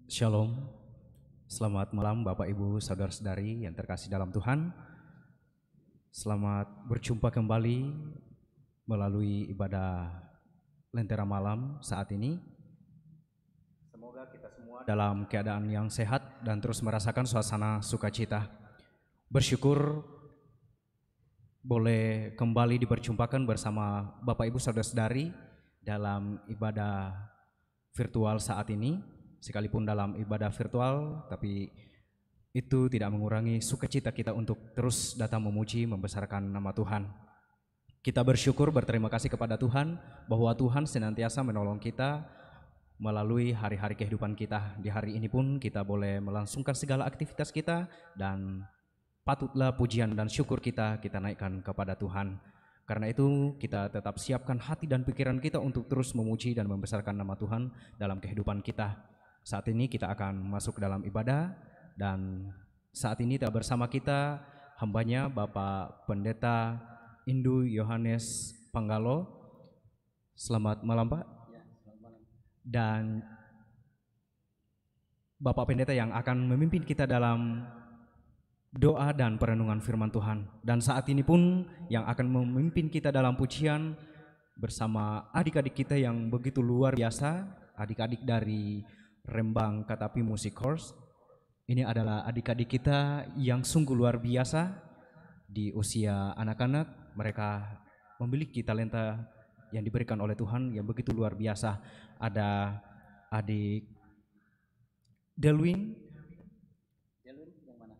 Shalom, selamat malam Bapak Ibu Saudara-saudari yang terkasih dalam Tuhan. Selamat berjumpa kembali melalui ibadah Lentera Malam saat ini. Semoga kita semua dalam keadaan yang sehat dan terus merasakan suasana sukacita. Bersyukur boleh kembali diperjumpakan bersama Bapak Ibu Saudara-saudari dalam ibadah virtual saat ini. Sekalipun dalam ibadah virtual, tapi itu tidak mengurangi sukacita kita untuk terus datang memuji, membesarkan nama Tuhan. Kita bersyukur, berterima kasih kepada Tuhan bahwa Tuhan senantiasa menolong kita melalui hari-hari kehidupan kita. Di hari ini pun kita boleh melangsungkan segala aktivitas kita dan patutlah pujian dan syukur kita naikkan kepada Tuhan. Karena itu kita tetap siapkan hati dan pikiran kita untuk terus memuji dan membesarkan nama Tuhan dalam kehidupan kita. Saat ini kita akan masuk ke dalam ibadah dan saat ini bersama kita hambanya Bapak Pendeta Indu Yohanes Panggalo. Selamat malam Pak. Dan Bapak Pendeta yang akan memimpin kita dalam doa dan perenungan firman Tuhan. Dan saat ini pun yang akan memimpin kita dalam pujian bersama adik-adik kita yang begitu luar biasa, adik-adik dari Rembang Katapi Music Course. Ini adalah adik-adik kita yang sungguh luar biasa di usia anak-anak. Mereka memiliki talenta yang diberikan oleh Tuhan yang begitu luar biasa. Ada adik Delwin yang mana?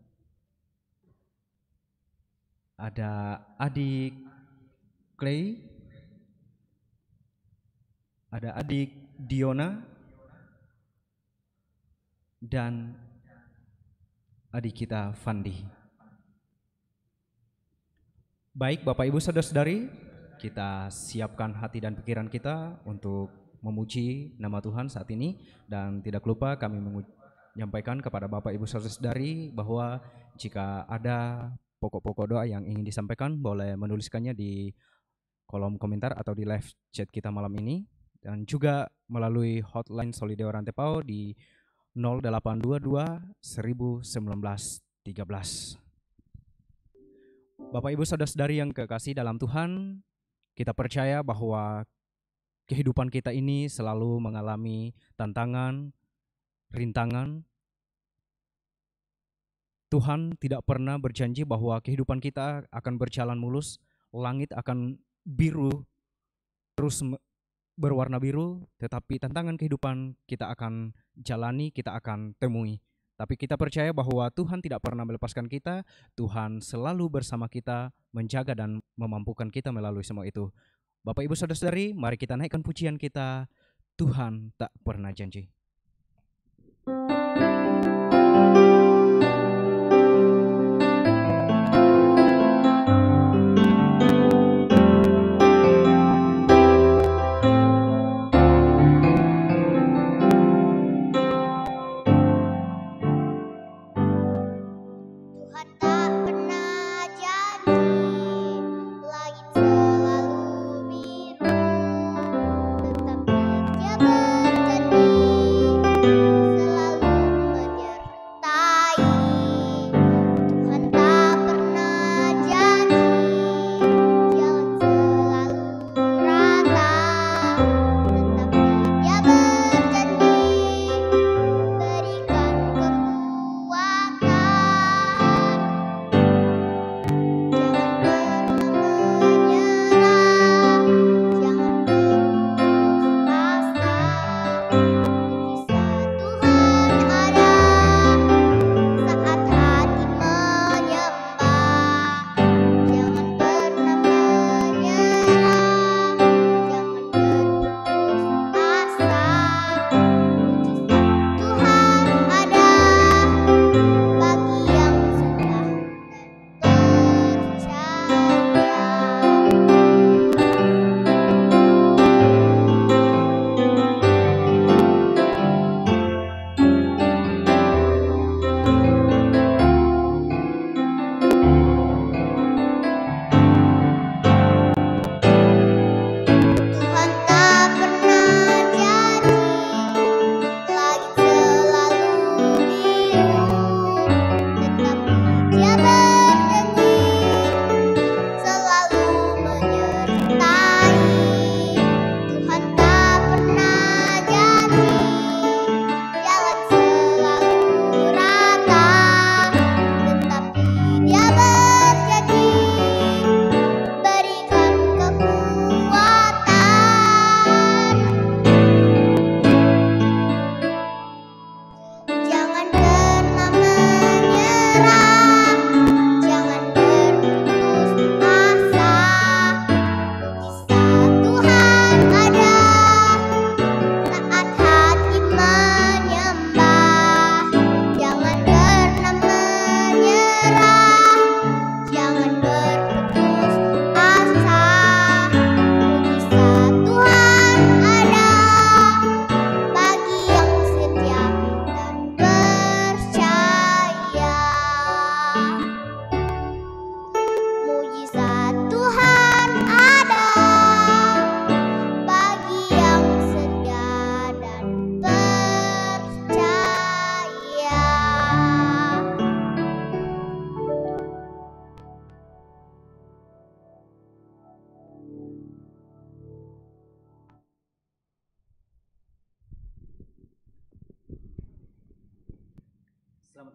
Ada adik Clay, ada adik Diona, dan adik kita Fandi. Baik Bapak Ibu Saudara-saudari, kita siapkan hati dan pikiran kita untuk memuji nama Tuhan saat ini. Dan tidak lupa kami menyampaikan kepada Bapak Ibu Saudara-saudari bahwa jika ada pokok-pokok doa yang ingin disampaikan, boleh menuliskannya di kolom komentar atau di live chat kita malam ini. Dan juga melalui hotline Solideo Rantepao di 0822 1913. Bapak Ibu Saudara-saudari yang kekasih dalam Tuhan, kita percaya bahwa kehidupan kita ini selalu mengalami tantangan, rintangan. Tuhan tidak pernah berjanji bahwa kehidupan kita akan berjalan mulus, langit akan biru, terus berwarna biru, tetapi tantangan kehidupan kita akan jalani, kita akan temui. Tapi kita percaya bahwa Tuhan tidak pernah melepaskan kita, Tuhan selalu bersama kita, menjaga dan memampukan kita melalui semua itu. Bapak Ibu Saudara-saudari, mari kita naikkan pujian kita, Tuhan tak pernah janji. Selalu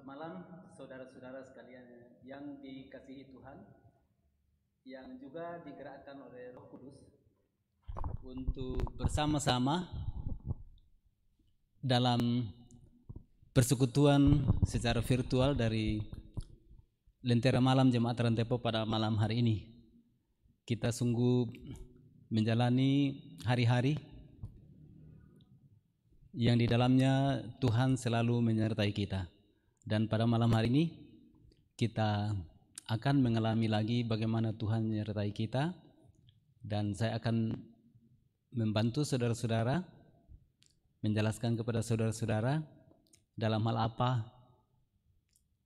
Selamat malam saudara-saudara sekalian yang dikasihi Tuhan, yang juga digerakkan oleh Roh Kudus untuk bersama-sama dalam persekutuan secara virtual dari Lentera Malam Jemaat Rantepo pada malam hari ini. Kita sungguh menjalani hari-hari yang di dalamnya Tuhan selalu menyertai kita. Dan pada malam hari ini kita akan mengalami lagi bagaimana Tuhan menyertai kita, dan saya akan membantu saudara-saudara menjelaskan kepada saudara-saudara dalam hal apa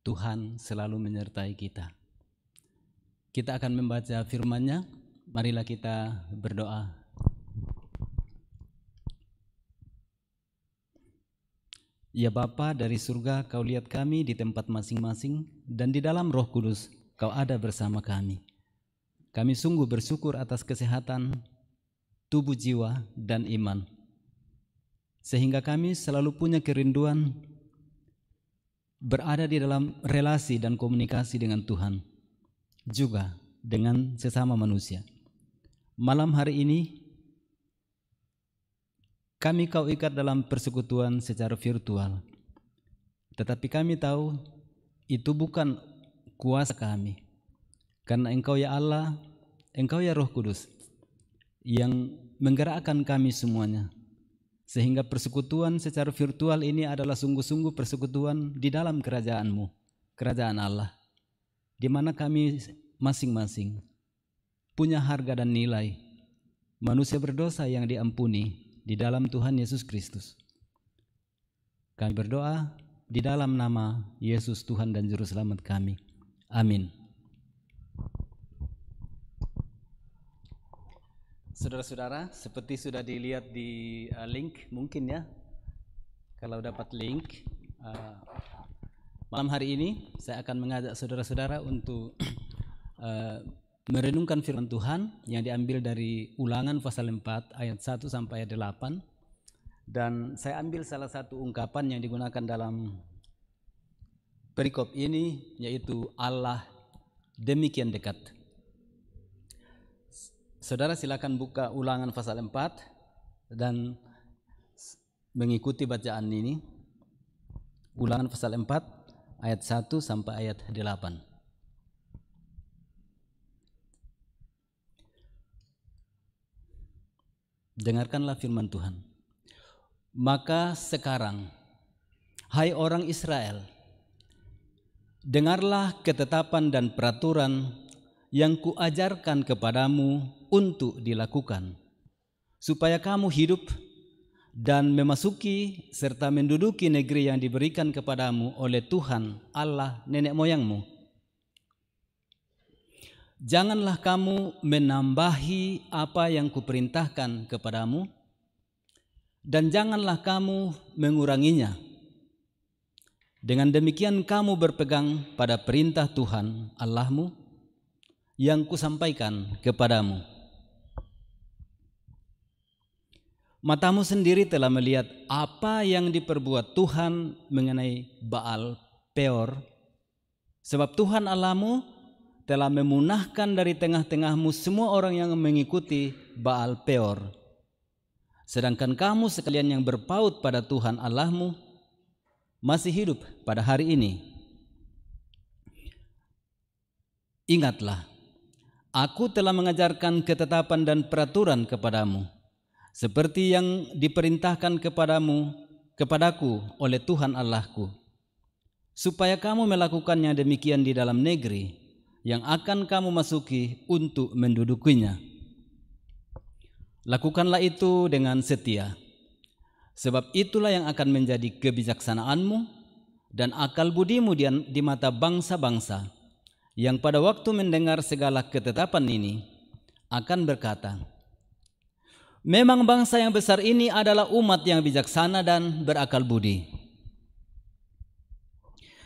Tuhan selalu menyertai kita. Kita akan membaca firman-Nya. Marilah kita berdoa. Ya Bapa dari surga, Kau lihat kami di tempat masing-masing, dan di dalam Roh Kudus Kau ada bersama kami. Kami sungguh bersyukur atas kesehatan tubuh, jiwa, dan iman, sehingga kami selalu punya kerinduan berada di dalam relasi dan komunikasi dengan Tuhan, juga dengan sesama manusia. Malam hari ini kami Kau ikat dalam persekutuan secara virtual, tetapi kami tahu itu bukan kuasa kami, karena Engkau ya Allah, Engkau ya Roh Kudus yang menggerakkan kami semuanya, sehingga persekutuan secara virtual ini adalah sungguh-sungguh persekutuan di dalam kerajaan-Mu, kerajaan Allah, di mana kami masing-masing punya harga dan nilai, manusia berdosa yang diampuni di dalam Tuhan Yesus Kristus. Kami berdoa di dalam nama Yesus Tuhan dan Juru Selamat kami. Amin. Saudara-saudara, seperti sudah dilihat di link, mungkin ya, kalau dapat link, malam hari ini saya akan mengajak saudara-saudara untuk merenungkan firman Tuhan yang diambil dari Ulangan pasal 4 ayat 1 sampai ayat 8. Dan saya ambil salah satu ungkapan yang digunakan dalam perikop ini, yaitu Allah demikian dekat. Saudara silakan buka Ulangan pasal 4 dan mengikuti bacaan ini. Ulangan pasal 4 ayat 1 sampai ayat 8. Dengarkanlah firman Tuhan. Maka sekarang, hai orang Israel, dengarlah ketetapan dan peraturan yang kuajarkan kepadamu untuk dilakukan, supaya kamu hidup dan memasuki serta menduduki negeri yang diberikan kepadamu oleh Tuhan Allah nenek moyangmu. Janganlah kamu menambahi apa yang kuperintahkan kepadamu, dan janganlah kamu menguranginya. Dengan demikian kamu berpegang pada perintah Tuhan Allahmu yang kusampaikan kepadamu. Matamu sendiri telah melihat apa yang diperbuat Tuhan mengenai Baal Peor, sebab Tuhan Allahmu telah memunahkan dari tengah-tengahmu semua orang yang mengikuti Baal Peor. Sedangkan kamu sekalian yang berpaut pada Tuhan Allahmu masih hidup pada hari ini. Ingatlah, aku telah mengajarkan ketetapan dan peraturan kepadamu, seperti yang diperintahkan kepadaku oleh Tuhan Allahku, supaya kamu melakukannya demikian di dalam negeri yang akan kamu masuki untuk mendudukinya. Lakukanlah itu dengan setia, sebab itulah yang akan menjadi kebijaksanaanmu dan akal budimu di mata bangsa-bangsa, yang pada waktu mendengar segala ketetapan ini akan berkata, memang bangsa yang besar ini adalah umat yang bijaksana dan berakal budi.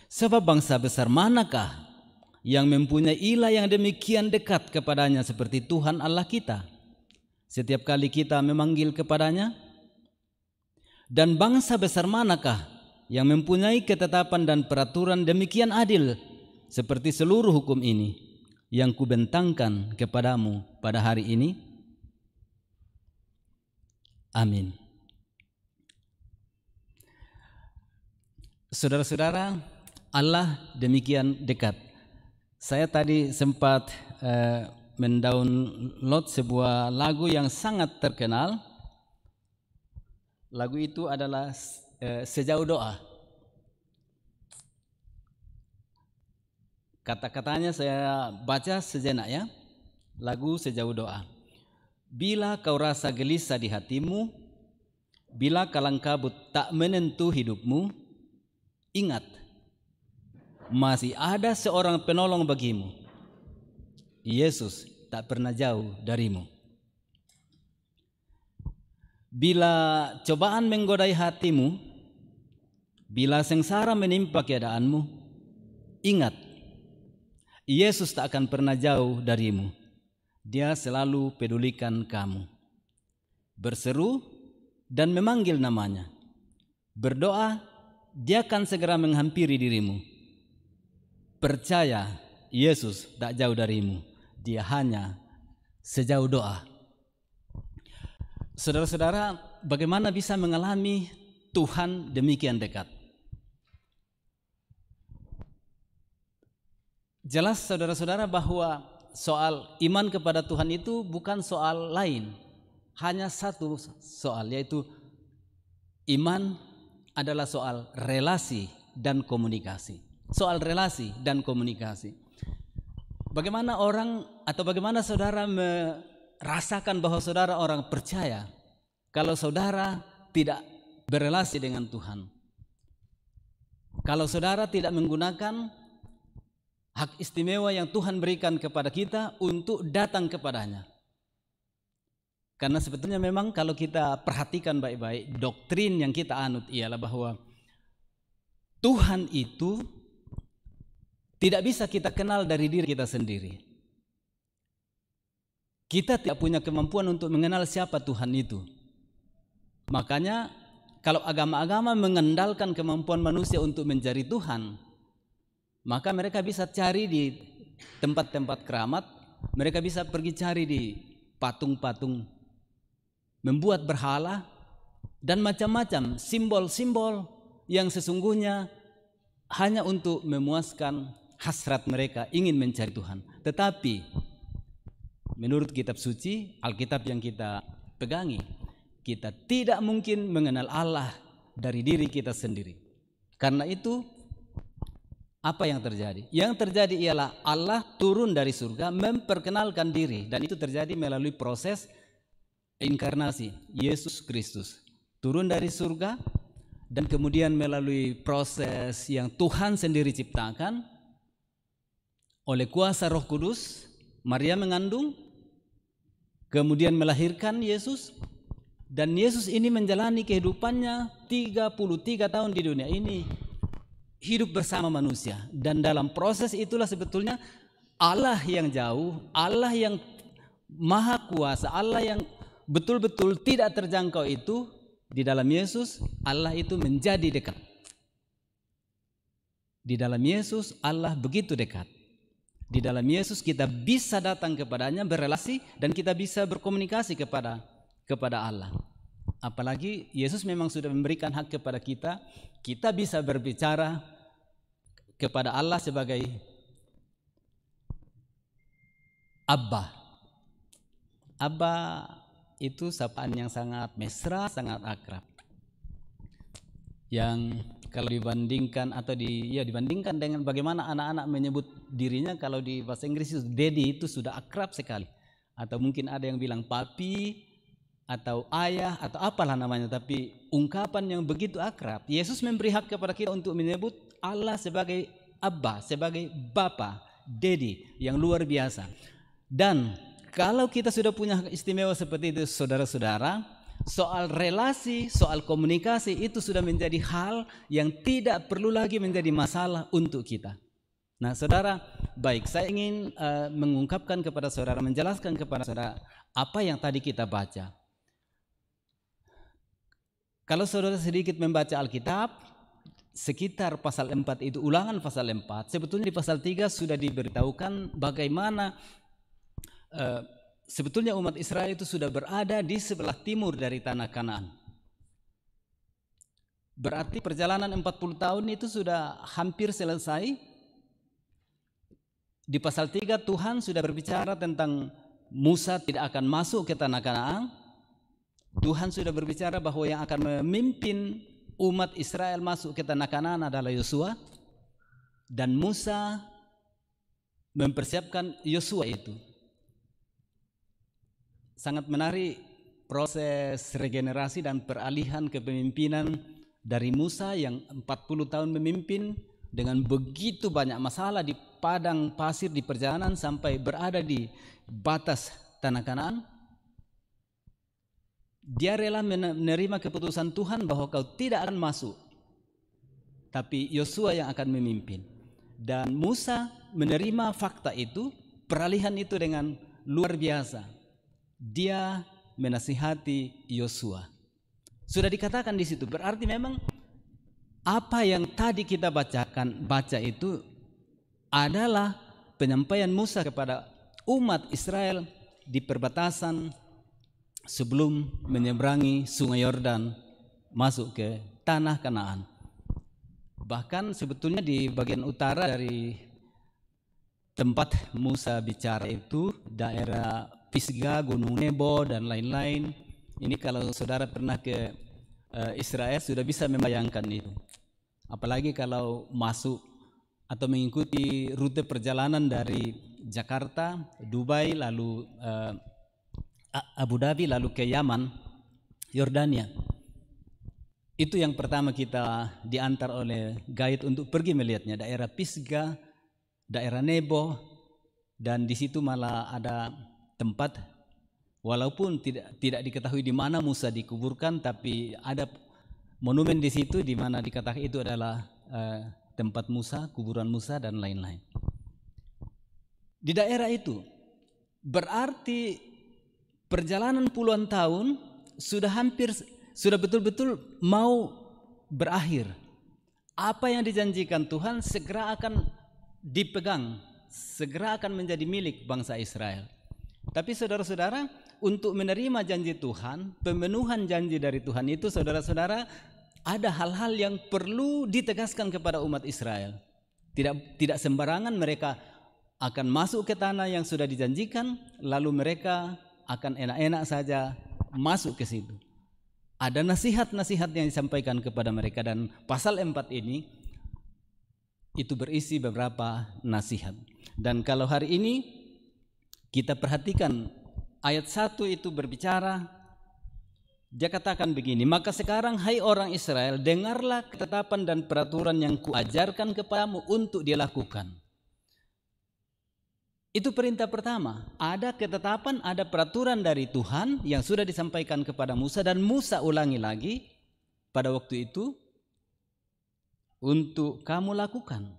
Sebab bangsa besar manakah yang mempunyai ilah yang demikian dekat kepadanya seperti Tuhan Allah kita setiap kali kita memanggil kepadanya? Dan bangsa besar manakah yang mempunyai ketetapan dan peraturan demikian adil seperti seluruh hukum ini yang kubentangkan kepadamu pada hari ini? Amin. Saudara-saudara, Allah demikian dekat. Saya tadi sempat mendownload sebuah lagu yang sangat terkenal. Lagu itu adalah Sejauh Doa. Kata-katanya saya baca sejenak ya. Lagu Sejauh Doa. Bila kau rasa gelisah di hatimu, bila kalang kabut tak menentu hidupmu, ingat, masih ada seorang penolong bagimu. Yesus tak pernah jauh darimu. Bila cobaan menggodai hatimu, bila sengsara menimpa keadaanmu, ingat, Yesus tak akan pernah jauh darimu. Dia selalu pedulikan kamu. Berseru dan memanggil namanya. Berdoa, Dia akan segera menghampiri dirimu. Percaya, Yesus tak jauh darimu. Dia hanya sejauh doa. Saudara-saudara, bagaimana bisa mengalami Tuhan demikian dekat? Jelas saudara-saudara bahwa soal iman kepada Tuhan itu bukan soal lain. Hanya satu soal, yaitu iman adalah soal relasi dan komunikasi. Soal relasi dan komunikasi. Bagaimana orang atau bagaimana saudara merasakan bahwa saudara orang percaya kalau saudara tidak berelasi dengan Tuhan? Kalau saudara tidak menggunakan hak istimewa yang Tuhan berikan kepada kita untuk datang kepadanya. Karena sebetulnya memang kalau kita perhatikan baik-baik, doktrin yang kita anut ialah bahwa Tuhan itu tidak bisa kita kenal dari diri kita sendiri. Kita tidak punya kemampuan untuk mengenal siapa Tuhan itu. Makanya kalau agama-agama mengandalkan kemampuan manusia untuk mencari Tuhan, maka mereka bisa cari di tempat-tempat keramat, mereka bisa pergi cari di patung-patung, membuat berhala, dan macam-macam simbol-simbol yang sesungguhnya hanya untuk memuaskan hasrat mereka ingin mencari Tuhan. Tetapi menurut kitab suci, Alkitab yang kita pegangi, kita tidak mungkin mengenal Allah dari diri kita sendiri. Karena itu apa yang terjadi? Yang terjadi ialah Allah turun dari surga memperkenalkan diri, dan itu terjadi melalui proses inkarnasi. Yesus Kristus turun dari surga dan kemudian melalui proses yang Tuhan sendiri ciptakan oleh kuasa Roh Kudus, Maria mengandung, kemudian melahirkan Yesus, dan Yesus ini menjalani kehidupannya 33 tahun di dunia ini, hidup bersama manusia. Dan dalam proses itulah sebetulnya Allah yang jauh, Allah yang maha kuasa, Allah yang betul-betul tidak terjangkau itu, di dalam Yesus Allah itu menjadi dekat. Di dalam Yesus Allah begitu dekat. Di dalam Yesus kita bisa datang kepadanya, berelasi, dan kita bisa berkomunikasi kepada Allah. Apalagi Yesus memang sudah memberikan hak kepada kita, kita bisa berbicara kepada Allah sebagai Abba. Abba itu sapaan yang sangat mesra, sangat akrab. Yang kalau dibandingkan atau dibandingkan dengan bagaimana anak-anak menyebut dirinya, kalau di bahasa Inggris itu daddy, itu sudah akrab sekali. Atau mungkin ada yang bilang papi atau ayah atau apalah namanya, tapi ungkapan yang begitu akrab. Yesus memberi hak kepada kita untuk menyebut Allah sebagai Abba, sebagai Bapa, Daddy yang luar biasa. Dan kalau kita sudah punya hak istimewa seperti itu, saudara-saudara, soal relasi, soal komunikasi itu sudah menjadi hal yang tidak perlu lagi menjadi masalah untuk kita. Nah, saudara, baik, saya ingin mengungkapkan kepada saudara, menjelaskan kepada saudara apa yang tadi kita baca. Kalau saudara sedikit membaca Alkitab, sekitar pasal 4 itu, Ulangan pasal 4, sebetulnya di pasal 3 sudah diberitahukan bagaimana sebetulnya umat Israel itu sudah berada di sebelah timur dari tanah Kanaan. Berarti perjalanan 40 tahun itu sudah hampir selesai. Di pasal 3 Tuhan sudah berbicara tentang Musa tidak akan masuk ke tanah Kanaan. Tuhan sudah berbicara bahwa yang akan memimpin umat Israel masuk ke tanah Kanaan adalah Yosua, dan Musa mempersiapkan Yosua itu. Sangat menarik proses regenerasi dan peralihan kepemimpinan dari Musa yang 40 tahun memimpin dengan begitu banyak masalah di padang pasir di perjalanan sampai berada di batas tanah Kanaan. Dia rela menerima keputusan Tuhan bahwa kau tidak akan masuk, tapi Yosua yang akan memimpin. Dan Musa menerima fakta itu, peralihan itu dengan luar biasa. Dia menasihati Yosua. Sudah dikatakan di situ, berarti memang apa yang tadi kita baca itu adalah penyampaian Musa kepada umat Israel di perbatasan sebelum menyeberangi Sungai Yordan masuk ke tanah Kanaan. Bahkan sebetulnya di bagian utara dari tempat Musa bicara itu, daerah Pisgah, Gunung Nebo dan lain-lain. Ini kalau saudara pernah ke Israel sudah bisa membayangkan itu. Apalagi kalau masuk atau mengikuti rute perjalanan dari Jakarta, Dubai, lalu Abu Dhabi, lalu ke Yaman, Yordania. Itu yang pertama kita diantar oleh guide untuk pergi melihatnya, daerah Pisgah, daerah Nebo, dan di situ malah ada tempat, walaupun tidak diketahui di mana Musa dikuburkan, tapi ada monumen di situ di mana dikatakan itu adalah tempat Musa, kuburan Musa dan lain-lain. Di daerah itu berarti perjalanan puluhan tahun sudah betul-betul mau berakhir. Apa yang dijanjikan Tuhan segera akan dipegang, segera akan menjadi milik bangsa Israel. Tapi saudara-saudara, untuk menerima janji Tuhan, pemenuhan janji dari Tuhan itu, saudara-saudara, ada hal-hal yang perlu ditegaskan kepada umat Israel. Tidak sembarangan mereka akan masuk ke tanah yang sudah dijanjikan, lalu mereka akan enak-enak saja masuk ke situ. Ada nasihat-nasihat yang disampaikan kepada mereka, dan pasal 4 ini itu berisi beberapa nasihat. Dan kalau hari ini kita perhatikan ayat 1 itu berbicara, dia katakan begini, maka sekarang hai orang Israel, dengarlah ketetapan dan peraturan yang kuajarkan kepadamu untuk dilakukan. Itu perintah pertama. Ada ketetapan, ada peraturan dari Tuhan yang sudah disampaikan kepada Musa, dan Musa ulangi lagi pada waktu itu untuk kamu lakukan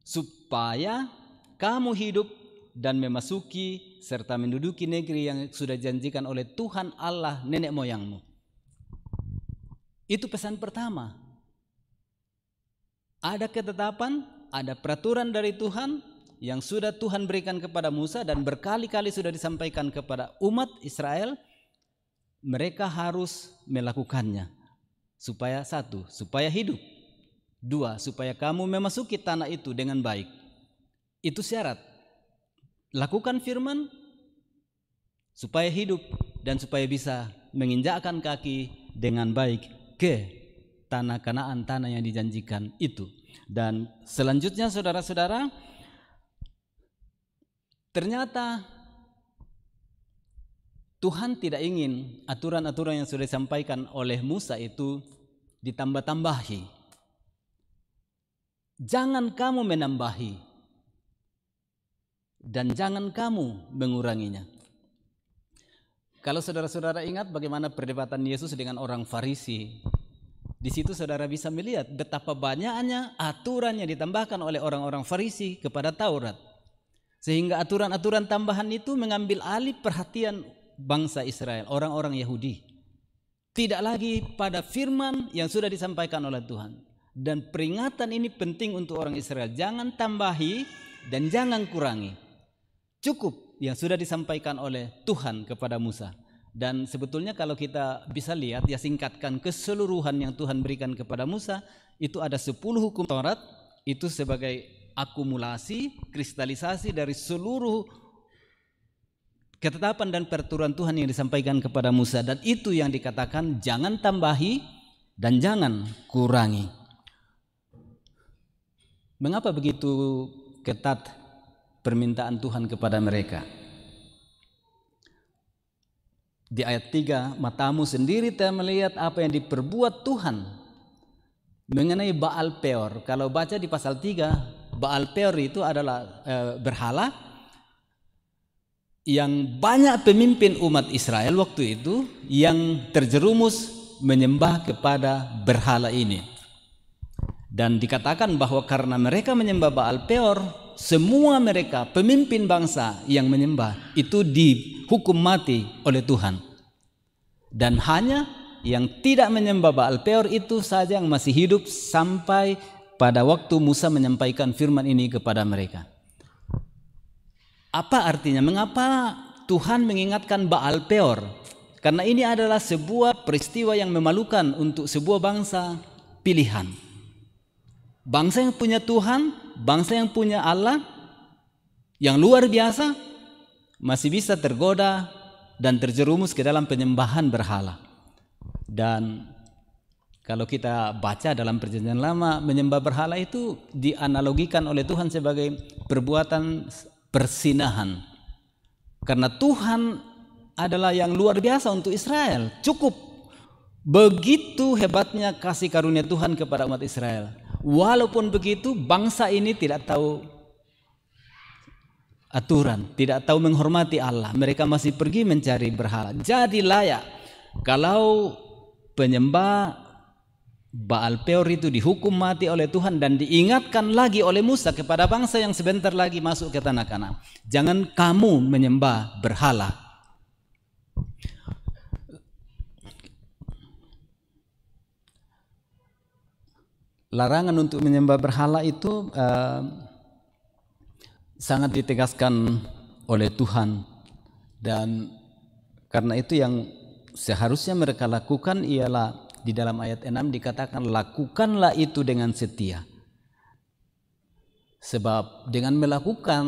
supaya kamu hidup dan memasuki serta menduduki negeri yang sudah dijanjikan oleh Tuhan Allah nenek moyangmu. Itu pesan pertama. Ada ketetapan, ada peraturan dari Tuhan yang sudah Tuhan berikan kepada Musa dan berkali-kali sudah disampaikan kepada umat Israel. Mereka harus melakukannya supaya satu, supaya hidup. Dua, supaya kamu memasuki tanah itu dengan baik. Itu syarat. Lakukan firman supaya hidup dan supaya bisa menginjakkan kaki dengan baik ke tanah Kanaan, tanah yang dijanjikan itu. Dan selanjutnya saudara-saudara, ternyata Tuhan tidak ingin aturan-aturan yang sudah disampaikan oleh Musa itu ditambah-tambahi. Jangan kamu menambahi dan jangan kamu menguranginya. Kalau saudara-saudara ingat bagaimana perdebatan Yesus dengan orang Farisi, di situ saudara bisa melihat betapa banyaknya aturan yang ditambahkan oleh orang-orang Farisi kepada Taurat. Sehingga aturan-aturan tambahan itu mengambil alih perhatian bangsa Israel, orang-orang Yahudi. Tidak lagi pada firman yang sudah disampaikan oleh Tuhan. Dan peringatan ini penting untuk orang Israel. Jangan tambahi dan jangan kurangi. Cukup yang sudah disampaikan oleh Tuhan kepada Musa. Dan sebetulnya kalau kita bisa lihat, ya singkatkan keseluruhan yang Tuhan berikan kepada Musa, itu ada 10 hukum Taurat, itu sebagai akumulasi, kristalisasi dari seluruh ketetapan dan peraturan Tuhan yang disampaikan kepada Musa. Dan itu yang dikatakan jangan tambahi dan jangan kurangi. Mengapa begitu ketat permintaan Tuhan kepada mereka? Di ayat 3, matamu sendiri telah melihat apa yang diperbuat Tuhan mengenai Baal Peor. Kalau baca di pasal 3, Baal Peor itu adalah berhala yang banyak pemimpin umat Israel waktu itu yang terjerumus menyembah kepada berhala ini. Dan dikatakan bahwa karena mereka menyembah Baal Peor, semua mereka pemimpin bangsa yang menyembah itu dihukum mati oleh Tuhan. Dan hanya yang tidak menyembah Baal Peor itu saja yang masih hidup sampai pada waktu Musa menyampaikan firman ini kepada mereka. Apa artinya? Mengapa Tuhan mengingatkan Baal Peor? Karena ini adalah sebuah peristiwa yang memalukan untuk sebuah bangsa pilihan. Bangsa yang punya Tuhan, bangsa yang punya Allah yang luar biasa masih bisa tergoda dan terjerumus ke dalam penyembahan berhala. Dan kalau kita baca dalam Perjanjian Lama, menyembah berhala itu dianalogikan oleh Tuhan sebagai perbuatan persinahan. Karena Tuhan adalah yang luar biasa untuk Israel. Cukup begitu hebatnya kasih karunia Tuhan kepada umat Israel. Walaupun begitu, bangsa ini tidak tahu aturan, tidak tahu menghormati Allah. Mereka masih pergi mencari berhala. Jadi layak kalau penyembah Baal Peor itu dihukum mati oleh Tuhan dan diingatkan lagi oleh Musa kepada bangsa yang sebentar lagi masuk ke tanah Kanaan. Jangan kamu menyembah berhala. Larangan untuk menyembah berhala itu sangat ditegaskan oleh Tuhan, dan karena itu yang seharusnya mereka lakukan ialah di dalam ayat 6 dikatakan lakukanlah itu dengan setia. Sebab dengan melakukan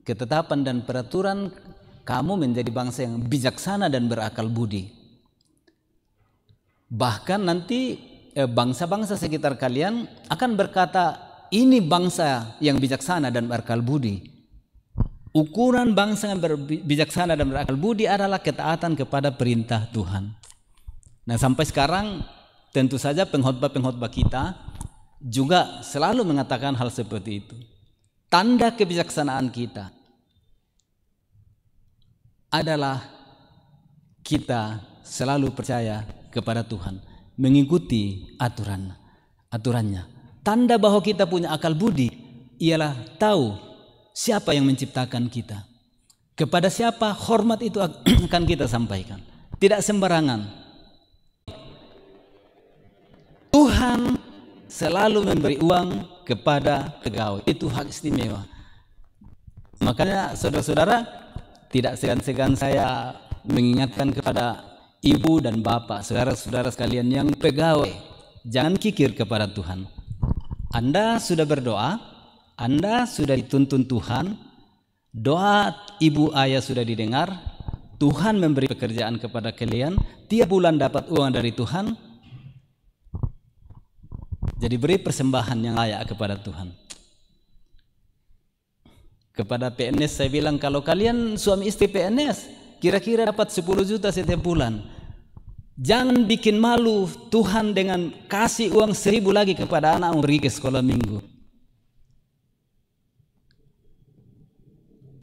ketetapan dan peraturan kamu menjadi bangsa yang bijaksana dan berakal budi. Bahkan nanti bangsa-bangsa sekitar kalian akan berkata, ini bangsa yang bijaksana dan berakal budi. Ukuran bangsa yang bijaksana dan berakal budi adalah ketaatan kepada perintah Tuhan. Nah, sampai sekarang tentu saja pengkhotbah-pengkhotbah kita juga selalu mengatakan hal seperti itu. Tanda kebijaksanaan kita adalah kita selalu percaya kepada Tuhan, mengikuti aturannya. Tanda bahwa kita punya akal budi ialah tahu siapa yang menciptakan kita, kepada siapa hormat itu akan kita sampaikan, tidak sembarangan. Tuhan selalu memberi uang kepada pegawai, itu hak istimewa. Makanya saudara-saudara, tidak segan-segan saya mengingatkan kepada ibu dan bapak, saudara-saudara sekalian yang pegawai, jangan kikir kepada Tuhan. Anda sudah berdoa, Anda sudah dituntun Tuhan, doa ibu ayah sudah didengar, Tuhan memberi pekerjaan kepada kalian, tiap bulan dapat uang dari Tuhan. Jadi beri persembahan yang layak kepada Tuhan. Kepada PNS saya bilang, kalau kalian suami istri PNS kira-kira dapat 10 juta setiap bulan, jangan bikin malu Tuhan dengan kasih uang 1.000 lagi kepada anak pergi ke sekolah minggu.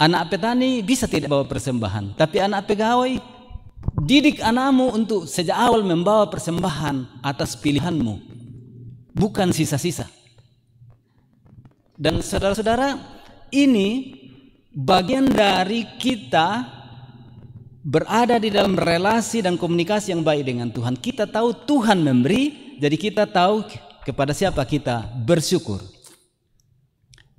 Anak petani bisa tidak bawa persembahan, tapi anak pegawai, didik anakmu untuk sejak awal membawa persembahan atas pilihanmu, bukan sisa-sisa. Dan saudara-saudara, ini bagian dari kita berada di dalam relasi dan komunikasi yang baik dengan Tuhan. Kita tahu Tuhan memberi, jadi kita tahu kepada siapa kita bersyukur.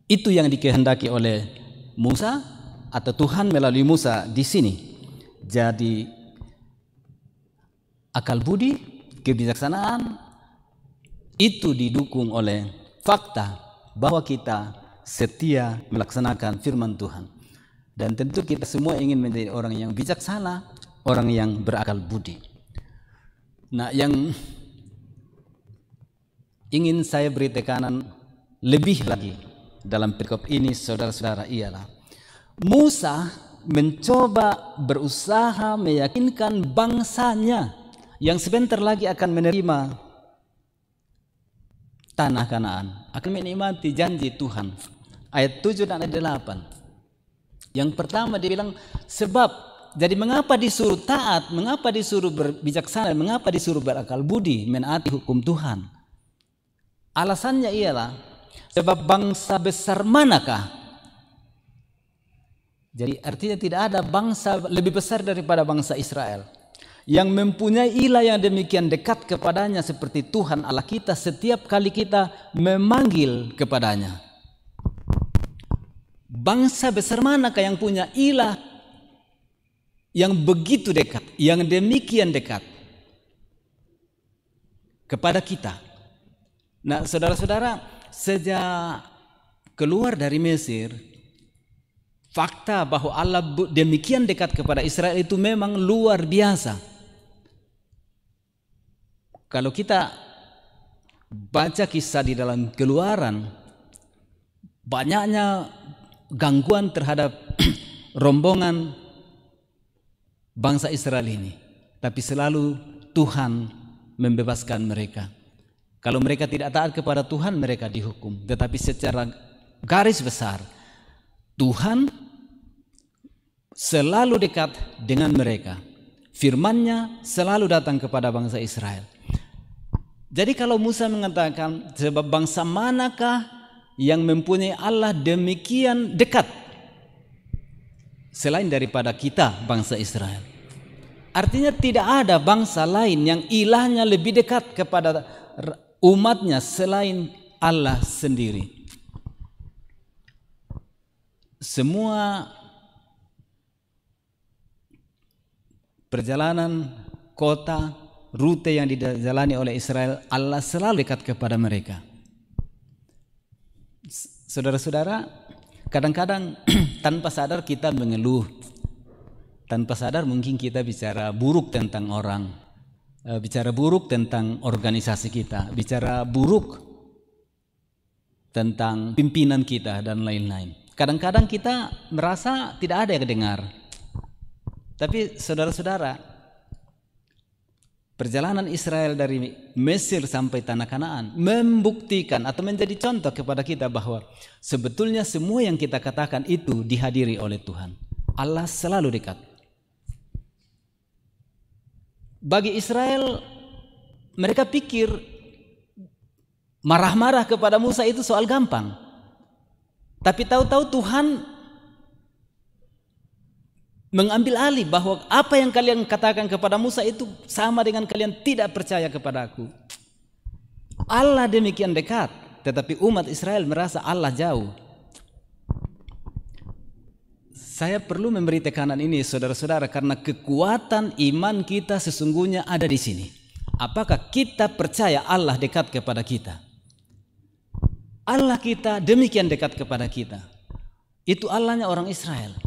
Itu yang dikehendaki oleh Musa atau Tuhan melalui Musa di sini. Jadi akal budi, kebijaksanaan itu didukung oleh fakta bahwa kita setia melaksanakan firman Tuhan. Dan tentu kita semua ingin menjadi orang yang bijaksana, orang yang berakal budi. Nah, yang ingin saya beri tekanan lebih lagi dalam perikop ini, saudara-saudara, ialah Musa mencoba berusaha meyakinkan bangsanya yang sebentar lagi akan menerima tanah Kanaan, akan menikmati janji Tuhan. Ayat 7 dan ayat 8. Yang pertama dia bilang, sebab, jadi mengapa disuruh taat, mengapa disuruh berbijaksana, mengapa disuruh berakal budi, menaati hukum Tuhan? Alasannya ialah sebab bangsa besar manakah? Jadi artinya tidak ada bangsa lebih besar daripada bangsa Israel yang mempunyai ilah yang demikian dekat kepadanya seperti Tuhan Allah kita setiap kali kita memanggil kepadanya. Bangsa besar manakah yang punya ilah yang begitu dekat, yang demikian dekat kepada kita? Nah, saudara-saudara, sejak keluar dari Mesir, fakta bahwa Allah demikian dekat kepada Israel itu memang luar biasa. Kalau kita baca kisah di dalam Keluaran, banyaknya gangguan terhadap rombongan bangsa Israel ini, tapi selalu Tuhan membebaskan mereka. Kalau mereka tidak taat kepada Tuhan, mereka dihukum. Tetapi secara garis besar, Tuhan selalu dekat dengan mereka. Firman-Nya selalu datang kepada bangsa Israel. Jadi kalau Musa mengatakan, sebab bangsa manakah yang mempunyai Allah demikian dekat selain daripada kita, bangsa Israel? Artinya tidak ada bangsa lain yang ilahnya lebih dekat kepada umatnya selain Allah sendiri. Semua perjalanan kota, rute yang dijalani oleh Israel, Allah selalu dekat kepada mereka. Saudara-saudara, kadang-kadang tanpa sadar kita mengeluh, tanpa sadar mungkin kita bicara buruk tentang orang, bicara buruk tentang organisasi kita, bicara buruk tentang pimpinan kita dan lain-lain. Kadang-kadang kita merasa tidak ada yang dengar. Tapi saudara-saudara, perjalanan Israel dari Mesir sampai tanah Kanaan membuktikan atau menjadi contoh kepada kita bahwa sebetulnya semua yang kita katakan itu dihadiri oleh Tuhan. Allah selalu dekat. Bagi Israel, mereka pikir marah-marah kepada Musa itu soal gampang. Tapi tahu-tahu Tuhan mengambil alih bahwa apa yang kalian katakan kepada Musa itu sama dengan kalian tidak percaya kepada aku. Allah demikian dekat, tetapi umat Israel merasa Allah jauh. Saya perlu memberi tekanan ini, saudara-saudara, karena kekuatan iman kita sesungguhnya ada di sini. Apakah kita percaya Allah dekat kepada kita? Allah kita demikian dekat kepada kita. Itu Allahnya orang Israel.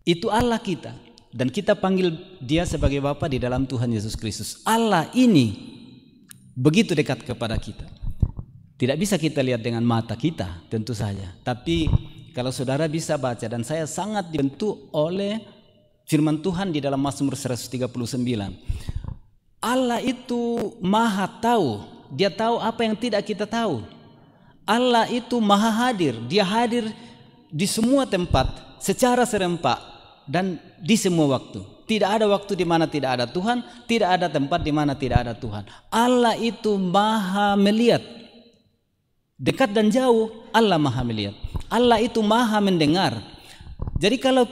Itu Allah kita. Dan kita panggil Dia sebagai Bapa di dalam Tuhan Yesus Kristus. Allah ini begitu dekat kepada kita. Tidak bisa kita lihat dengan mata kita, tentu saja. Tapi kalau saudara bisa baca, dan saya sangat dibentuk oleh firman Tuhan di dalam Mazmur 139. Allah itu maha tahu. Dia tahu apa yang tidak kita tahu. Allah itu maha hadir. Dia hadir di semua tempat secara serempak dan di semua waktu. Tidak ada waktu di mana tidak ada Tuhan, tidak ada tempat di mana tidak ada Tuhan. Allah itu maha melihat. Dekat dan jauh, Allah maha melihat. Allah itu maha mendengar. Jadi kalau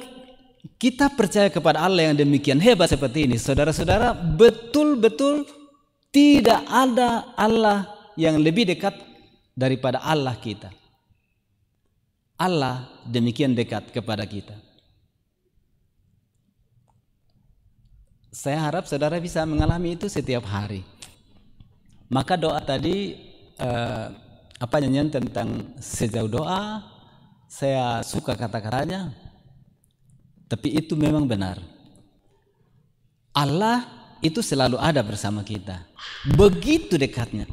kita percaya kepada Allah yang demikian hebat seperti ini, saudara-saudara, betul-betul tidak ada Allah yang lebih dekat daripada Allah kita. Allah demikian dekat kepada kita. Saya harap saudara bisa mengalami itu setiap hari. Maka doa tadi nyanyian tentang sejauh doa, saya suka kata-katanya, tapi itu memang benar. Allah itu selalu ada bersama kita, begitu dekatnya.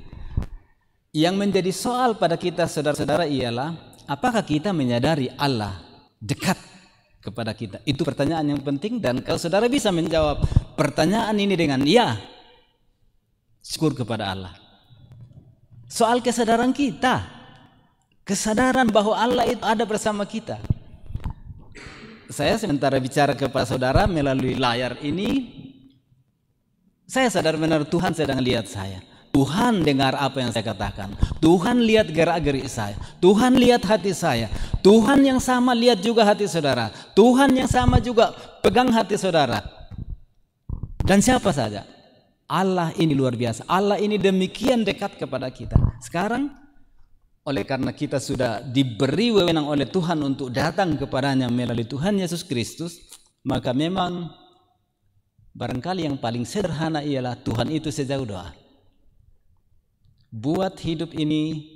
Yang menjadi soal pada kita saudara-saudara ialah, apakah kita menyadari Allah dekat kepada kita? Itu pertanyaan yang penting, dan kalau saudara bisa menjawab pertanyaan ini dengan ya, syukur kepada Allah. Soal kesadaran kita, kesadaran bahwa Allah itu ada bersama kita. Saya sementara bicara kepada saudara melalui layar ini, saya sadar benar Tuhan sedang lihat saya. Tuhan dengar apa yang saya katakan. Tuhan lihat gerak-gerik saya. Tuhan lihat hati saya. Tuhan yang sama lihat juga hati saudara. Tuhan yang sama juga pegang hati saudara. Dan siapa saja. Allah ini luar biasa. Allah ini demikian dekat kepada kita. Sekarang, oleh karena kita sudah diberi wewenang oleh Tuhan untuk datang kepadanya melalui Tuhan Yesus Kristus, maka memang barangkali yang paling sederhana ialah Tuhan itu sejauh doa. Buat hidup ini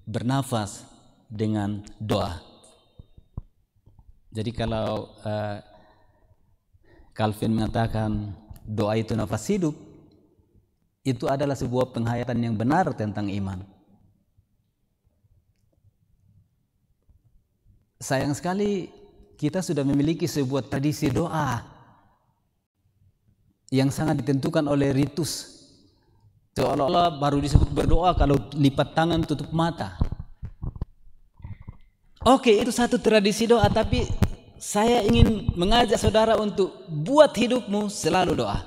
bernafas dengan doa. Jadi kalau Calvin mengatakan doa itu nafas hidup, itu adalah sebuah penghayatan yang benar tentang iman. Sayang sekali kita sudah memiliki sebuah tradisi doa yang sangat ditentukan oleh ritus. Seolah-olah baru disebut berdoa kalau lipat tangan tutup mata. Oke, itu satu tradisi doa, tapi saya ingin mengajak saudara untuk buat hidupmu selalu doa.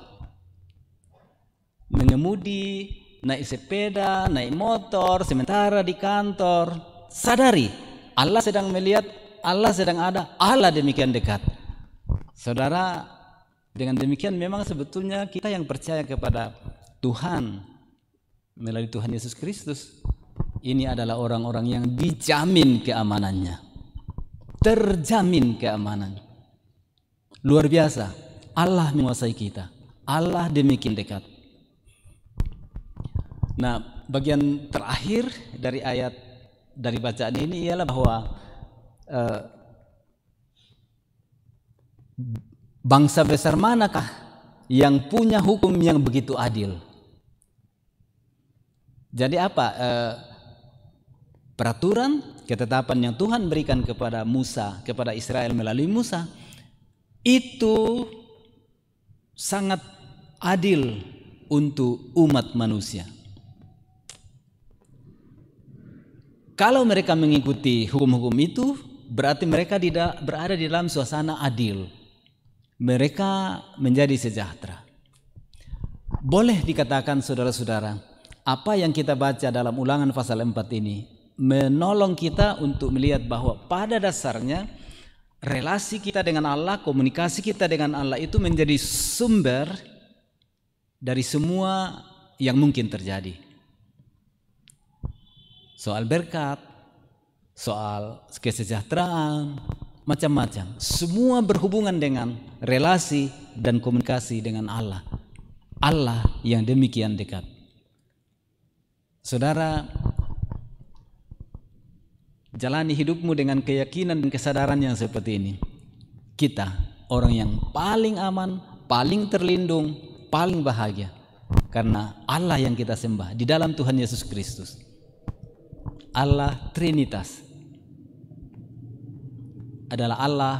Mengemudi, naik sepeda, naik motor, sementara di kantor, sadari Allah sedang melihat, Allah sedang ada, Allah demikian dekat. Saudara, dengan demikian memang sebetulnya kita yang percaya kepada Tuhan melalui Tuhan Yesus Kristus, ini adalah orang-orang yang dijamin keamanannya, terjamin keamanan. Luar biasa, Allah menguasai kita, Allah demikian dekat. Nah, bagian terakhir dari ayat dari bacaan ini ialah bahwa bangsa besar manakah yang punya hukum yang begitu adil? Jadi apa? Peraturan, ketetapan yang Tuhan berikan kepada Musa, kepada Israel melalui Musa, itu sangat adil untuk umat manusia. Kalau mereka mengikuti hukum-hukum itu, berarti mereka tidak berada di dalam suasana adil. Mereka menjadi sejahtera. Boleh dikatakan saudara-saudara, apa yang kita baca dalam Ulangan pasal 4 ini menolong kita untuk melihat bahwa pada dasarnya relasi kita dengan Allah, komunikasi kita dengan Allah itu menjadi sumber dari semua yang mungkin terjadi. Soal berkat, soal kesejahteraan, macam-macam. Semua berhubungan dengan relasi dan komunikasi dengan Allah. Allah yang demikian dekat. Saudara, jalani hidupmu dengan keyakinan dan kesadaran yang seperti ini. Kita orang yang paling aman, paling terlindung, paling bahagia. Karena Allah yang kita sembah di dalam Tuhan Yesus Kristus. Allah Trinitas adalah Allah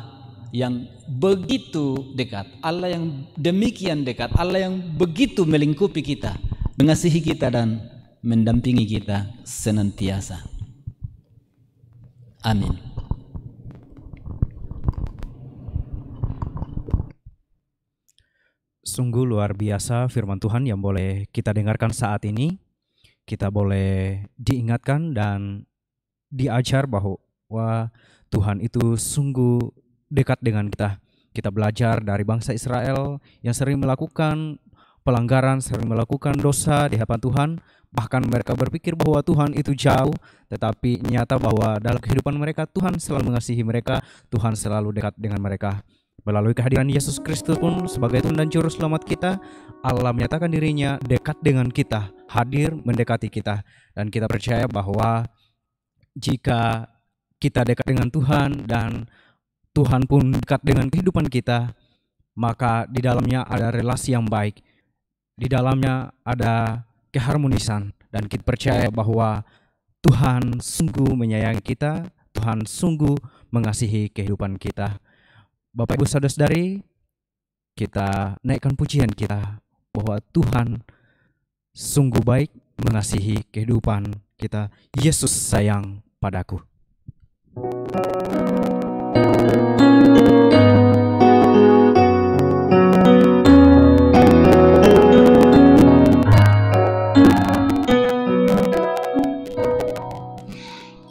yang begitu dekat, Allah yang demikian dekat, Allah yang begitu melingkupi kita, mengasihi kita dan mendampingi kita senantiasa. Amin. Sungguh luar biasa firman Tuhan yang boleh kita dengarkan saat ini. Kita boleh diingatkan dan diajar bahwa Tuhan itu sungguh dekat dengan kita. Kita belajar dari bangsa Israel yang sering melakukan pelanggaran, sering melakukan dosa di hadapan Tuhan, Bahkan mereka berpikir bahwa Tuhan itu jauh, tetapi nyata bahwa dalam kehidupan mereka Tuhan selalu mengasihi mereka, Tuhan selalu dekat dengan mereka. Melalui kehadiran Yesus Kristus pun sebagai Tuhan dan Juru Selamat kita, Allah menyatakan dirinya dekat dengan kita, hadir mendekati kita. Dan kita percaya bahwa jika kita dekat dengan Tuhan dan Tuhan pun dekat dengan kehidupan kita, maka di dalamnya ada relasi yang baik, di dalamnya ada keharmonisan, dan kita percaya bahwa Tuhan sungguh menyayangi kita, Tuhan sungguh mengasihi kehidupan kita. Bapak Ibu Saudara-saudari, kita naikkan pujian kita bahwa Tuhan sungguh baik mengasihi kehidupan kita. Yesus sayang padaku.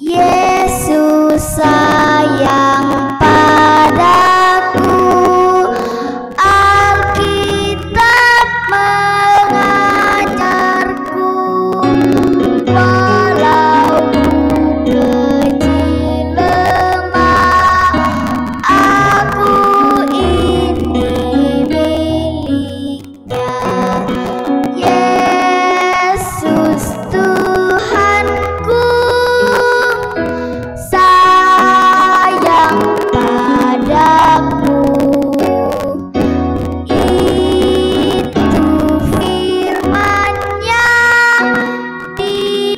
Yesus sayang padaku, Alkitab mengajarku, walau ku kecil lemah, aku ini miliknya. Yesus Tuhanku sayang padaku, itu firman-Nya di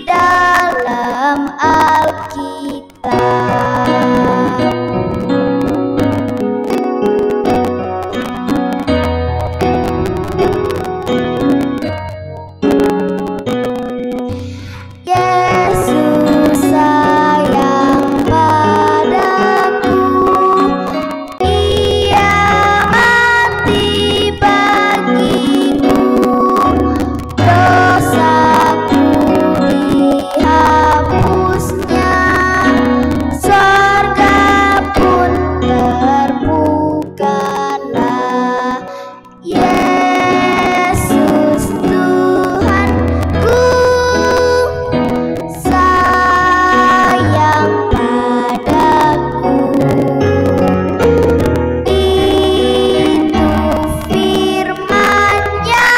dalam Alkitab. Yesus sayang padaku, Ia mati bagiku, dosaku dihapusnya, sorga pun terbukalah. Yesus Tuhanku sayang padaku, itu firman-Nya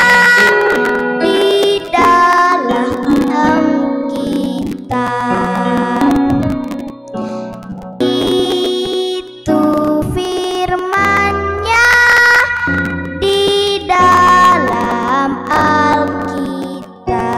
di dalam Alkitab. Itu firman-Nya di dalam Alkitab.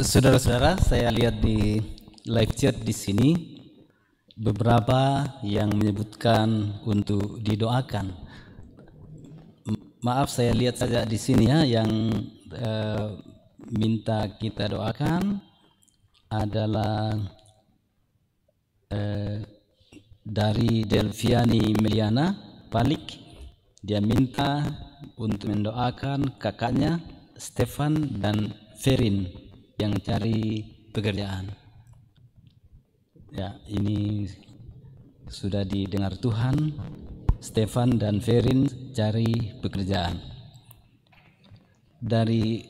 Saudara-saudara, saya lihat di live chat di sini beberapa yang menyebutkan untuk didoakan. Maaf, saya lihat saja di sini ya yang minta kita doakan adalah dari Delviani Meliana Palik. Dia minta untuk mendoakan kakaknya Stefan dan Ferin yang cari pekerjaan. Ya, ini sudah didengar Tuhan. Stefan dan Ferin cari pekerjaan. Dari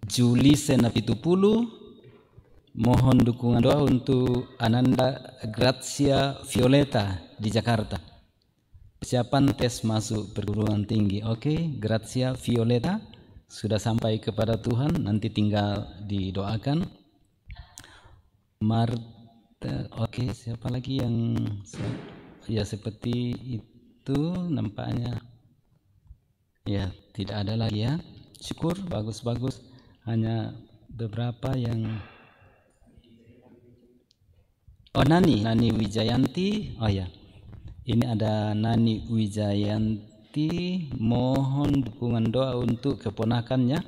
Juli Senapitupulu, mohon dukungan doa untuk Ananda Grazia Violeta di Jakarta. Persiapan tes masuk perguruan tinggi. Oke, Grazia Violeta sudah sampai kepada Tuhan, nanti tinggal didoakan. Marta, oke, siapa lagi yang ya seperti itu nampaknya. Ya, tidak ada lagi ya. Syukur, bagus-bagus. Hanya beberapa yang Nani Wijayanti. Oh ya, ini ada Nani Wijayanti, mohon dukungan doa untuk keponakannya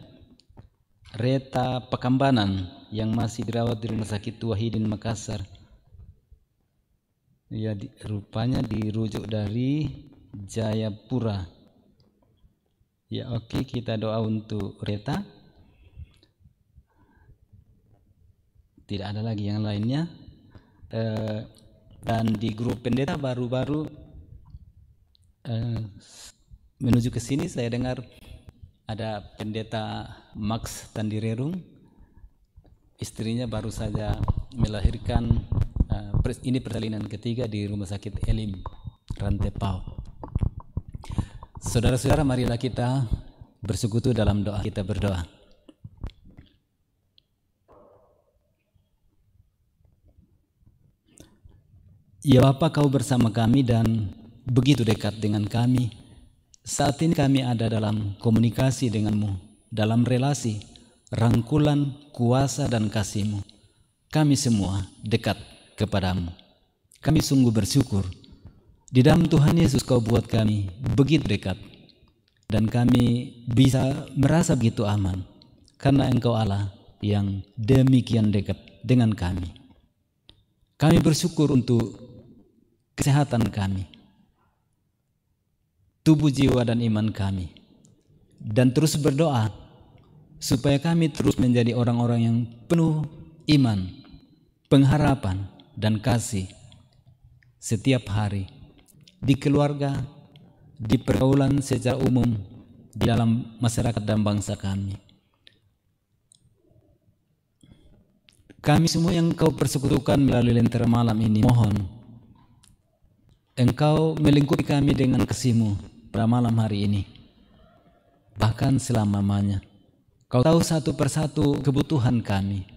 Reta Pekambanan yang masih dirawat di Rumah Sakit Wahidin Makassar. Ya, rupanya dirujuk dari Jayapura. Ya oke, kita doa untuk Reta. Tidak ada lagi yang lainnya. Dan di grup pendeta baru-baru menuju ke sini saya dengar ada pendeta Max Tandirerung, istrinya baru saja melahirkan. Ini persalinan ketiga di Rumah Sakit Elim Rantepao. Saudara-saudara, marilah kita bersekutu dalam doa. Kita berdoa. Ya Bapa, Kau bersama kami dan begitu dekat dengan kami. Saat ini kami ada dalam komunikasi denganmu, dalam relasi, rangkulan, kuasa dan kasih-Mu. Kami semua dekat kepadamu. Kami sungguh bersyukur. Di dalam Tuhan Yesus Kau buat kami begitu dekat. Dan kami bisa merasa begitu aman. Karena Engkau Allah yang demikian dekat dengan kami. Kami bersyukur untuk kesehatan kami, tubuh, jiwa, dan iman kami. Dan terus berdoa supaya kami terus menjadi orang-orang yang penuh iman, pengharapan, dan kasih setiap hari di keluarga, di pergaulan secara umum, di dalam masyarakat dan bangsa kami. Kami semua yang Kau persekutukan melalui Lentera Malam ini, mohon Engkau melingkupi kami dengan kasih-Mu pada malam hari ini, bahkan selama-lamanya. Kau tahu satu persatu kebutuhan kami.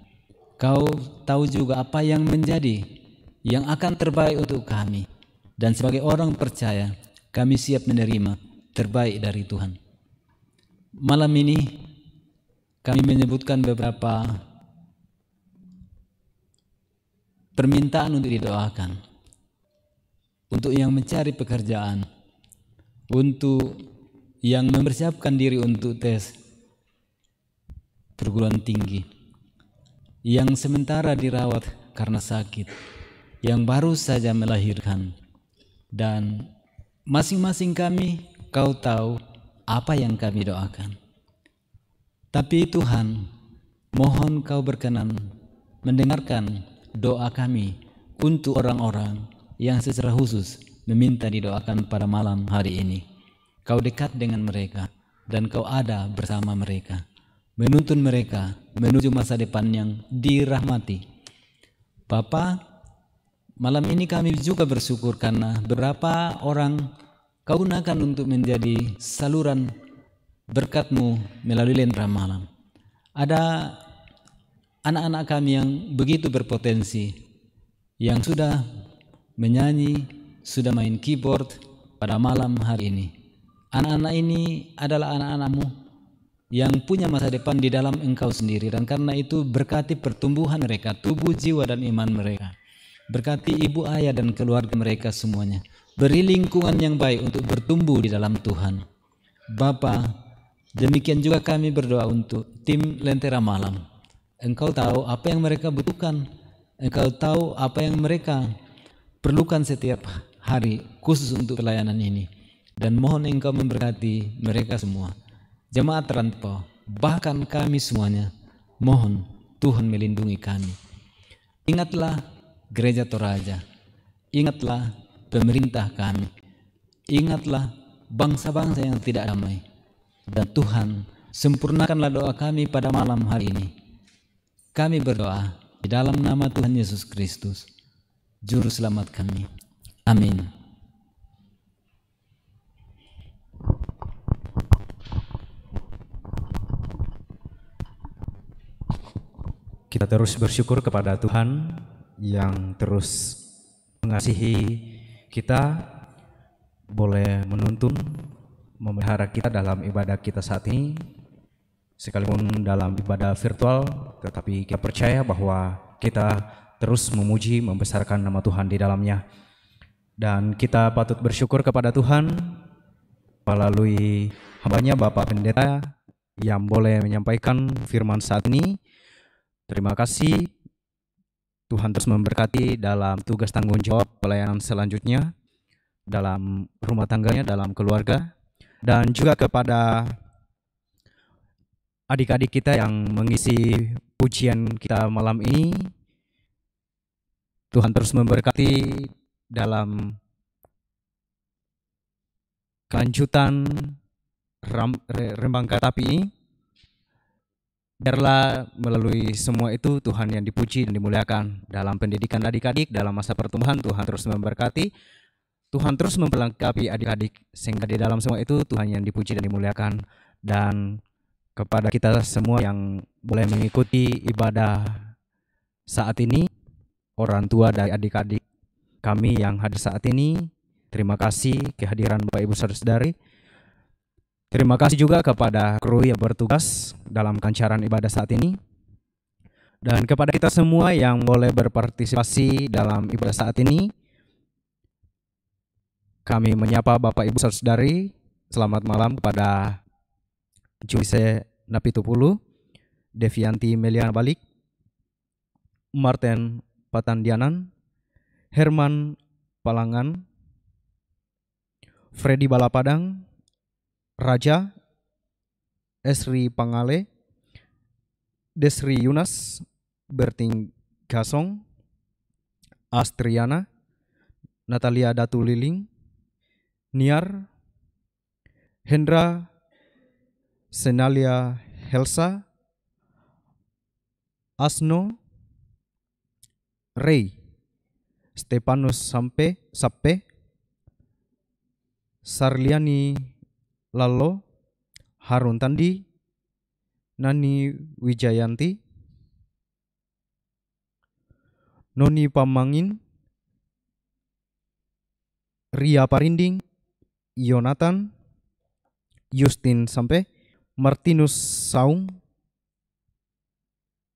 Kau tahu juga apa yang menjadi, yang akan terbaik untuk kami. Dan sebagai orang percaya, kami siap menerima terbaik dari Tuhan. Malam ini kami menyebutkan beberapa permintaan untuk didoakan. Untuk yang mencari pekerjaan, untuk yang mempersiapkan diri untuk tes perguruan tinggi, yang sementara dirawat karena sakit, yang baru saja melahirkan, dan masing-masing kami Kau tahu apa yang kami doakan. Tapi Tuhan, mohon Kau berkenan mendengarkan doa kami untuk orang-orang yang secara khusus meminta didoakan pada malam hari ini. Kau dekat dengan mereka dan Kau ada bersama mereka, menuntun mereka menuju masa depan yang dirahmati. Bapa, malam ini kami juga bersyukur karena beberapa orang Kau gunakan untuk menjadi saluran berkat-Mu melalui Lentera Malam. Ada anak-anak kami yang begitu berpotensi, yang sudah menyanyi, sudah main keyboard pada malam hari ini. Anak-anak ini adalah anak-anak-Mu yang punya masa depan di dalam Engkau sendiri. Dan karena itu berkati pertumbuhan mereka, tubuh, jiwa, dan iman mereka. Berkati ibu, ayah, dan keluarga mereka semuanya. Beri lingkungan yang baik untuk bertumbuh di dalam Tuhan. Bapa, demikian juga kami berdoa untuk tim Lentera Malam. Engkau tahu apa yang mereka butuhkan. Engkau tahu apa yang mereka perlukan setiap hari khusus untuk pelayanan ini. Dan mohon Engkau memberkati mereka semua, jemaat Rantepao, bahkan kami semuanya. Mohon Tuhan melindungi kami. Ingatlah Gereja Toraja, ingatlah pemerintah kami, ingatlah bangsa-bangsa yang tidak damai. Dan Tuhan, sempurnakanlah doa kami pada malam hari ini. Kami berdoa di dalam nama Tuhan Yesus Kristus, Juru Selamat kami. Amin. Kita terus bersyukur kepada Tuhan yang terus mengasihi kita, boleh menuntun, memelihara kita dalam ibadah kita saat ini, sekalipun dalam ibadah virtual, tetapi kita percaya bahwa kita terus memuji, membesarkan nama Tuhan di dalamnya. Dan kita patut bersyukur kepada Tuhan melalui hambanya Bapak Pendeta yang boleh menyampaikan firman saat ini. Terima kasih. Tuhan terus memberkati dalam tugas tanggung jawab pelayanan selanjutnya. dalam rumah tangganya, dalam keluarga, dan juga kepada adik-adik kita yang mengisi pujian kita malam ini. Tuhan terus memberkati dalam kelanjutan rembang kereta api ini. Biarlah melalui semua itu Tuhan yang dipuji dan dimuliakan dalam pendidikan adik-adik, dalam masa pertumbuhan. Tuhan terus memberkati, Tuhan terus memperlengkapi adik-adik, sehingga di dalam semua itu Tuhan yang dipuji dan dimuliakan. Dan kepada kita semua yang boleh mengikuti ibadah saat ini, orang tua dari adik-adik kami yang hadir saat ini, terima kasih kehadiran Bapak Ibu Saudara-saudari. Terima kasih juga kepada kru yang bertugas dalam kancaran ibadah saat ini. Dan kepada kita semua yang boleh berpartisipasi dalam ibadah saat ini, kami menyapa Bapak Ibu Saudara-saudari. Selamat malam kepada Juise Napitupulu, Devianti Meliana Balik, Martin Patandianan, Herman Palangan, Freddy Balapadang, Raja, Esri Pangale, Desri Yunas, Berting Gasong, Astriana, Natalia Datu Liling, Niar, Hendra, Senalia Helsa, Asno, Ray, Stepanus Sappe, Sarliani Lalo, Harun Tandi, Nani Wijayanti, Noni Pamangin, Ria Parinding, Yonatan, Justin Sampe, Martinus Saung,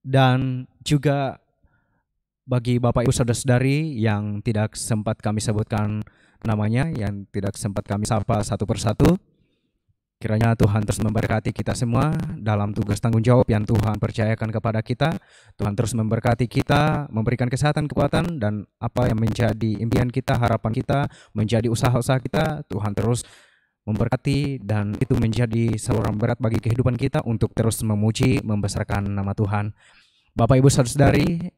dan juga bagi Bapak Ibu Saudara-saudari yang tidak sempat kami sebutkan namanya, yang tidak sempat kami sapa satu persatu, kiranya Tuhan terus memberkati kita semua dalam tugas tanggung jawab yang Tuhan percayakan kepada kita. Tuhan terus memberkati kita, memberikan kesehatan, kekuatan, dan apa yang menjadi impian kita, harapan kita, menjadi usaha-usaha kita, Tuhan terus memberkati, dan itu menjadi saluran berat bagi kehidupan kita untuk terus memuji, membesarkan nama Tuhan. Bapak Ibu Saudara-saudari,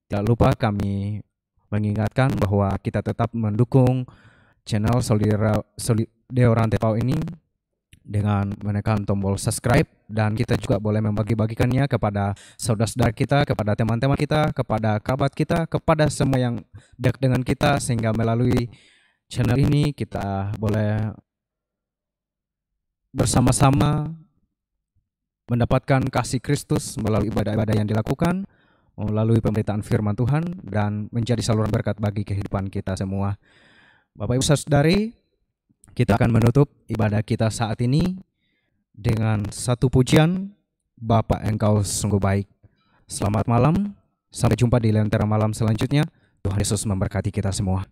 tidak lupa kami mengingatkan bahwa kita tetap mendukung channel Solideo Rantepau ini dengan menekan tombol subscribe, dan kita juga boleh membagi-bagikannya kepada saudara-saudara kita, kepada teman-teman kita, kepada kerabat kita, kepada semua yang dekat dengan kita, sehingga melalui channel ini kita boleh bersama-sama mendapatkan kasih Kristus melalui ibadah-ibadah yang dilakukan, melalui pemberitaan firman Tuhan, dan menjadi saluran berkat bagi kehidupan kita semua. Bapak Ibu Saudari, kita akan menutup ibadah kita saat ini dengan satu pujian, Bapa Engkau sungguh baik. Selamat malam, sampai jumpa di Lentera Malam selanjutnya. Tuhan Yesus memberkati kita semua.